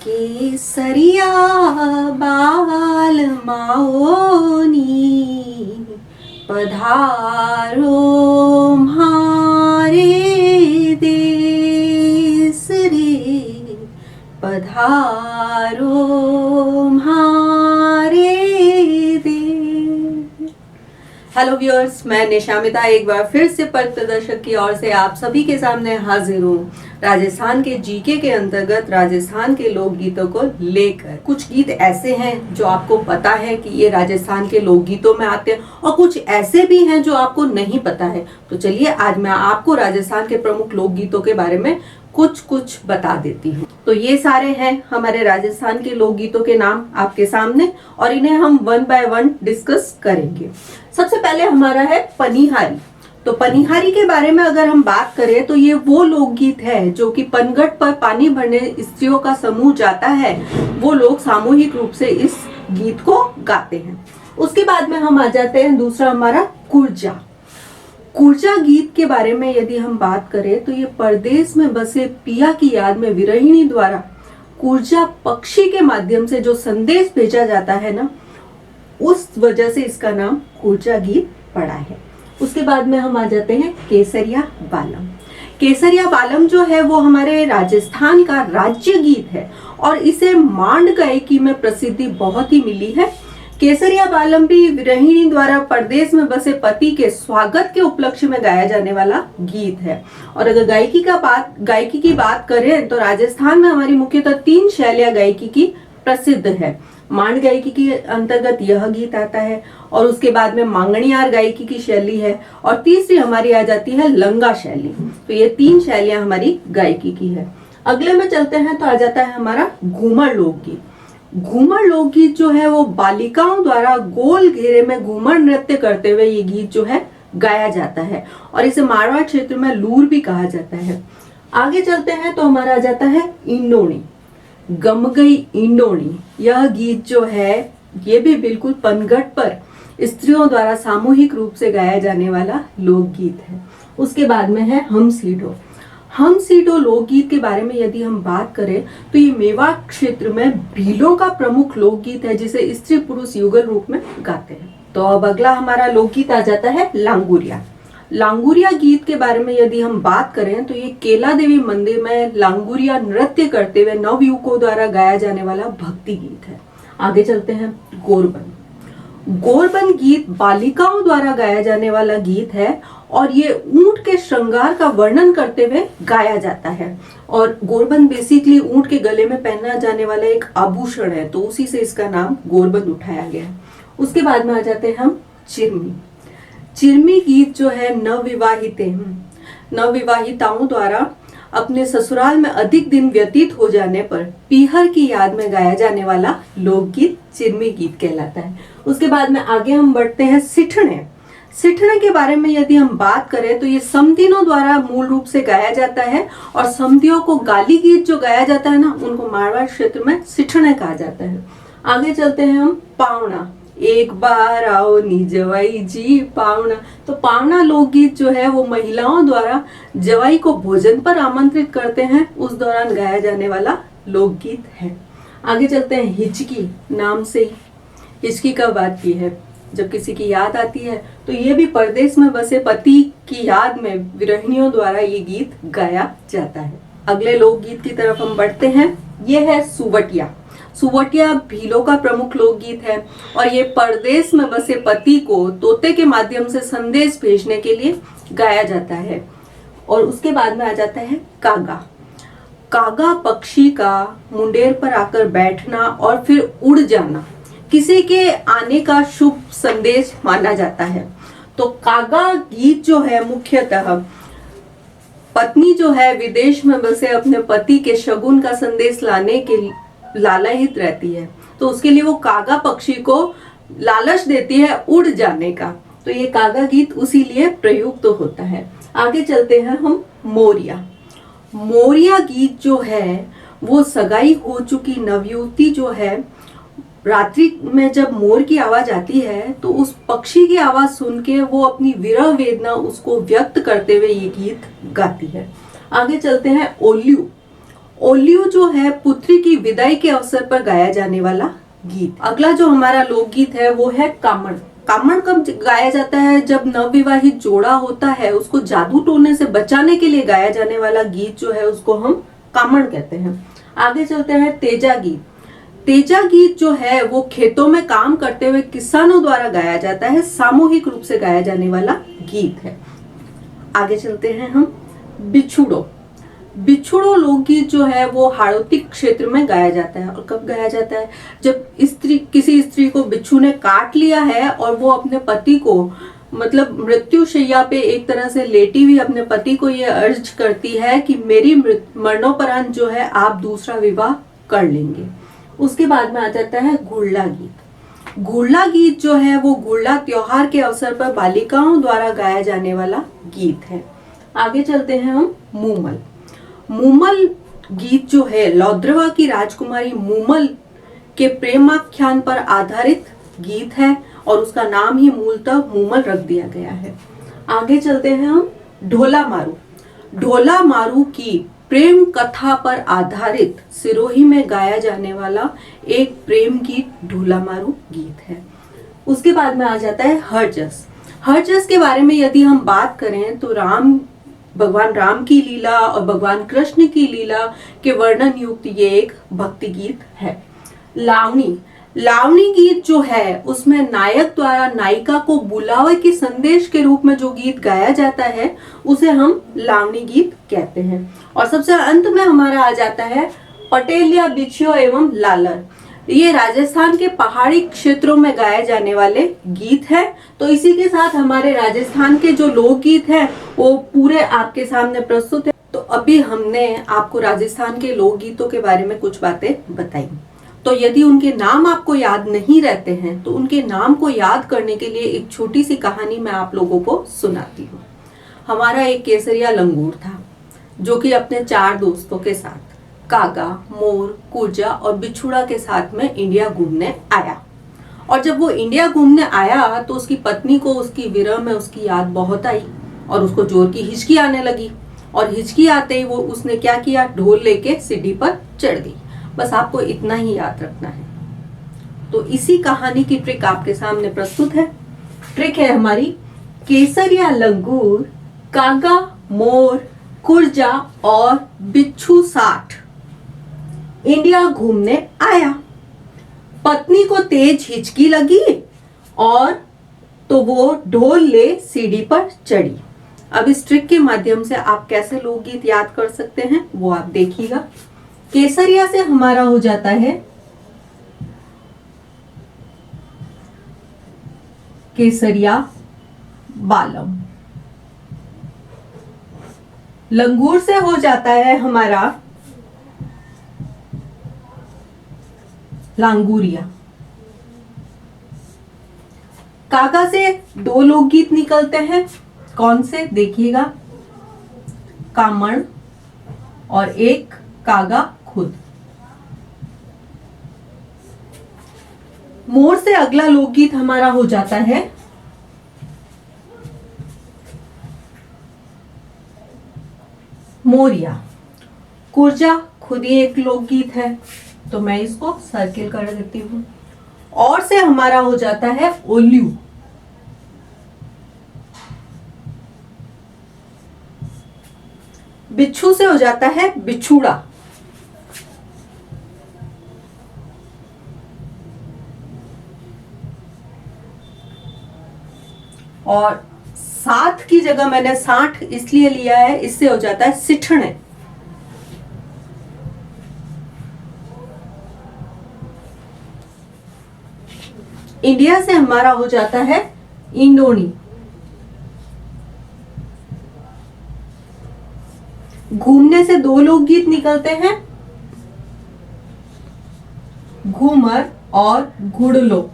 केसरिया बाल माओनी पधारो म्हारे देश रे, पधारो म्हारे देश। हेलो व्यूअर्स, मैं निशामिता एक बार फिर से पथ प्रदर्शक की ओर से आप सभी के सामने हाजिर हूँ राजस्थान के जीके के अंतर्गत राजस्थान के लोकगीतों को लेकर। कुछ गीत ऐसे हैं जो आपको पता है कि ये राजस्थान के लोकगीतों में आते हैं और कुछ ऐसे भी हैं जो आपको नहीं पता है। तो चलिए आज मैं आपको राजस्थान के प्रमुख लोकगीतों के बारे में कुछ बता देती हूँ। तो ये सारे हैं हमारे राजस्थान के लोकगीतों के नाम आपके सामने और इन्हें हम वन बाय वन डिस्कस करेंगे। सबसे पहले हमारा है पनिहारी। तो पनिहारी के बारे में अगर हम बात करें तो ये वो लोकगीत है जो कि पनघट पर पानी भरने स्त्रियों का समूह जाता है, वो लोग सामूहिक रूप से इस गीत को गाते हैं। उसके बाद में हम आ जाते हैं दूसरा हमारा कुर्जा। कुर्जा गीत के बारे में यदि हम बात करें तो ये परदेश में बसे पिया की याद में विरहिणी द्वारा कुर्जा पक्षी के माध्यम से जो संदेश भेजा जाता है ना, उस वजह से इसका नाम कुर्जा गीत पड़ा है। उसके बाद में हम आ जाते हैं केसरिया बालम। केसरिया बालम जो है वो हमारे राजस्थान का राज्य गीत है और इसे मांड गायकी में प्रसिद्धि बहुत ही मिली है। केसरिया बालम भी विरहिणी द्वारा परदेश में बसे पति के स्वागत के उपलक्ष्य में गाया जाने वाला गीत है। और अगर गायकी की बात करें तो राजस्थान में हमारी मुख्यतः 3 शैलियां गायकी की प्रसिद्ध है। मांड गायकी के अंतर्गत यह गीत आता है और उसके बाद में मांगणियार गायकी की शैली है और तीसरी हमारी आ जाती है लंगा शैली। तो ये 3 शैलियां हमारी गायकी की है। अगले में चलते हैं तो आ जाता है हमारा घूमर लोकगीत। घूमर लोकगीत जो है वो बालिकाओं द्वारा गोल घेरे में घूमर नृत्य करते हुए ये गीत जो है गाया जाता है और इसे मारवाड़ क्षेत्र में लूर भी कहा जाता है। आगे चलते हैं तो हमारा आ जाता है इंडोनी। गम गई इंडोनी, यह गीत जो है ये भी बिल्कुल पनघट पर स्त्रियों द्वारा सामूहिक रूप से गाया जाने वाला लोकगीत है। उसके बाद में है हम सीडो। हम सीडो लोकगीत के बारे में यदि हम बात करें तो ये मेवाड़ क्षेत्र में भीलों का प्रमुख लोकगीत है जिसे स्त्री पुरुष युगल रूप में गाते हैं। तो अब अगला हमारा लोकगीत आ जाता है लांगुरिया। लांगुरिया गीत के बारे में यदि हम बात करें तो ये केला देवी मंदिर में लांगुरिया नृत्य करते हुए नवयुवकों द्वारा गाया जाने वाला भक्ति गीत है। आगे चलते हैं गोरबन। गोरबन गीत बालिकाओं द्वारा गाया जाने वाला गीत है और ये ऊंट के श्रृंगार का वर्णन करते हुए गाया जाता है और गोरबन बेसिकली ऊंट के गले में पहना जाने वाला एक आभूषण है, तो उसी से इसका नाम गोरबन उठाया गया है। उसके बाद में आ जाते हैं हम चिरमी। चिरमी गीत जो है नवविवाहिताओं द्वारा अपने ससुराल में अधिक दिन व्यतीत हो जाने पर पीहर की याद में गाया जाने वाला लोकगीत चिरमी गीत कहलाता है। उसके बाद में आगे हम बढ़ते हैं सिठणे। सिठणे के बारे में यदि हम बात करें तो ये समधिनों द्वारा मूल रूप से गाया जाता है और समधियों को गाली गीत जो गाया जाता है ना, उनको मारवाड़ क्षेत्र में सिठणे कहा जाता है। आगे चलते हैं हम पावना। एक बार आओ नी जवाई जी पावना। तो पावना लोकगीत जो है वो महिलाओं द्वारा जवाई को भोजन पर आमंत्रित करते हैं, उस दौरान गाया जाने वाला लोकगीत है। आगे चलते हैं हिचकी। नाम से ही हिचकी कब आती है? जब किसी की याद आती है। तो ये भी परदेश में बसे पति की याद में विरहिणियों द्वारा ये गीत गाया जाता है। अगले लोकगीत की तरफ हम बढ़ते हैं। ये है सुवटिया। सुवटिया भीलों का प्रमुख लोकगीत है और ये परदेश में बसे पति को तोते के माध्यम से संदेश भेजने के लिए गाया जाता है। और उसके बाद में आ जाता है कागा। कागा पक्षी का मुंडेर पर आकर बैठना और फिर उड़ जाना किसी के आने का शुभ संदेश माना जाता है। तो कागा गीत जो है मुख्यतः पत्नी जो है विदेश में बसे अपने पति के शगुन का संदेश लाने के लालायित रहती है, तो उसके लिए वो कागा पक्षी को लालच देती है उड़ जाने का। तो ये कागा गीत उसी लिए प्रयुक्त तो होता है। आगे चलते हैं हम मोरिया। मोरिया गीत जो है वो सगाई हो चुकी नवयुवती जो है रात्रि में जब मोर की आवाज आती है तो उस पक्षी की आवाज सुन के वो अपनी विरह वेदना उसको व्यक्त करते हुए ये गीत गाती है। आगे चलते हैं ओल्यू। ओल्यू जो है पुत्री की विदाई के अवसर पर गाया जाने वाला गीत। अगला जो हमारा लोकगीत है वो है कामण। कामण कब गाया जाता है? जब नवविवाहित जोड़ा होता है उसको जादू टोने से बचाने के लिए गाया जाने वाला गीत जो है उसको हम कामण कहते हैं। आगे चलते हैं तेजा गीत। तेजा गीत जो है वो खेतों में काम करते हुए किसानों द्वारा गाया जाता है, सामूहिक रूप से गाया जाने वाला गीत है। आगे चलते हैं हम बिछुड़ो। बिछुड़ो लोकगीत जो है वो हाड़ौती क्षेत्र में गाया जाता है। और कब गाया जाता है? जब किसी स्त्री को बिच्छू ने काट लिया है और वो अपने पति को मतलब मृत्यु शैया पे एक तरह से लेटी हुई अपने पति को ये अर्ज करती है कि मेरी मरणोपरांत जो है आप दूसरा विवाह कर लेंगे। उसके बाद में आ जाता है गुड़ला गीत। गुड़ला गीत जो है वो गुड़ला त्योहार के अवसर पर बालिकाओं द्वारा गाया जाने वाला गीत है। आगे चलते हैं हम मूमल। मूमल गीत जो है लौद्रवा की राजकुमारी मूमल के प्रेमाख्यान पर आधारित गीत है और उसका नाम ही मूलतः मूमल रख दिया गया है। आगे चलते हैं हम ढोला मारू। ढोला मारू की प्रेम कथा पर आधारित सिरोही में गाया जाने वाला एक प्रेम गीत ढोला मारू गीत है। उसके बाद में आ जाता है हरजस। हरजस के बारे में यदि हम बात करें तो भगवान राम की लीला और भगवान कृष्ण की लीला के वर्णन युक्त ये एक भक्ति गीत है। लावणी। लावणी गीत जो है उसमें नायक द्वारा नायिका को बुलावे के संदेश के रूप में जो गीत गाया जाता है उसे हम लावणी गीत कहते हैं। और सबसे अंत में हमारा आ जाता है पटेलिया बिछियो एवं लालर। ये राजस्थान के पहाड़ी क्षेत्रों में गाए जाने वाले गीत है। तो इसी के साथ हमारे राजस्थान के जो लोकगीत हैं वो पूरे आपके सामने प्रस्तुत है। तो अभी हमने आपको राजस्थान के लोकगीतों के बारे में कुछ बातें बताई। तो यदि उनके नाम आपको याद नहीं रहते हैं तो उनके नाम को याद करने के लिए एक छोटी सी कहानी मैं आप लोगों को सुनाती हूँ। हमारा एक केसरिया लंगूर था जो कि अपने 4 दोस्तों के साथ कागा, मोर, कुरजा और बिछुड़ा के साथ में इंडिया घूमने आया। और जब वो इंडिया घूमने आया तो उसकी पत्नी को उसकी विरह में उसकी याद बहुत आई और उसको जोर की हिचकी आने लगी। और हिचकी आते ही वो उसने क्या किया, ढोल लेके सीढ़ी पर चढ़ गई। बस आपको इतना ही याद रखना है। तो इसी कहानी की ट्रिक आपके सामने प्रस्तुत है। ट्रिक है हमारी केसरिया लंगूर, कागा, मोर, कुरजा और बिच्छू 60 इंडिया घूमने आया। पत्नी को तेज हिचकी लगी और तो वो ढोल ले सीढ़ी पर चढ़ी। अब इस ट्रिक के माध्यम से आप कैसे लोकगीत याद कर सकते हैं वो आप देखिएगा। केसरिया से हमारा हो जाता है केसरिया बालम। लंगूर से हो जाता है हमारा लांगूरिया। कागा से 2 लोकगीत निकलते हैं। कौन से? देखिएगा, कामण और एक कागा खुद। मोर से अगला लोकगीत हमारा हो जाता है मोरिया। कुरजा खुद ही एक लोकगीत है तो मैं इसको सर्किल कर देती हूं। और से हमारा हो जाता है ओल्यू। बिच्छू से हो जाता है बिछुड़ा। और 7 की जगह मैंने 60 इसलिए लिया है, इससे हो जाता है सिठणे। इंडिया से हमारा हो जाता है इंडोनी। घूमने से 2 लोकगीत निकलते हैं, घूमर और घुड़लो।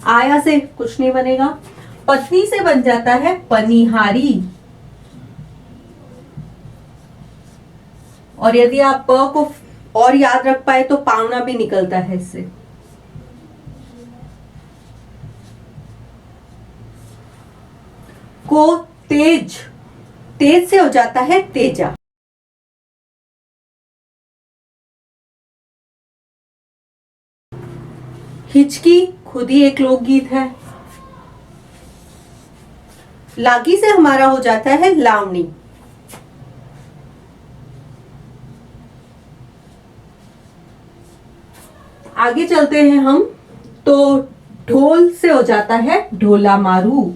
आया से कुछ नहीं बनेगा। पत्नी से बन जाता है पनिहारी। और यदि आप प को और याद रख पाए तो पावना भी निकलता है इससे। को तेज तेज से हो जाता है तेजा। हिचकी खुद ही एक लोकगीत है। लागी से हमारा हो जाता है लावनी। आगे चलते हैं हम, तो ढोल से हो जाता है ढोला मारू।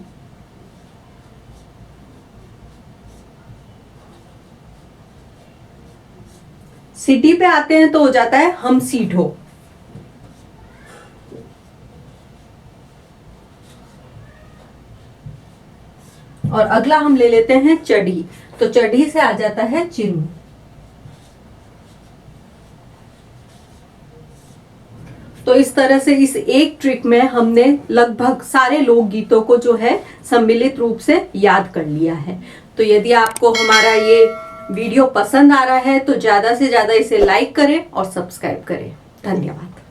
सिटी पे आते हैं तो हो जाता है हम सीढ़ो। और अगला हम ले लेते हैं चढ़ी, तो चढ़ी से आ जाता है चिरू। तो इस तरह से इस एक ट्रिक में हमने लगभग सारे लोकगीतों को जो है सम्मिलित रूप से याद कर लिया है। तो यदि आपको हमारा ये वीडियो पसंद आ रहा है तो ज्यादा से ज्यादा इसे लाइक करें और सब्सक्राइब करें। धन्यवाद।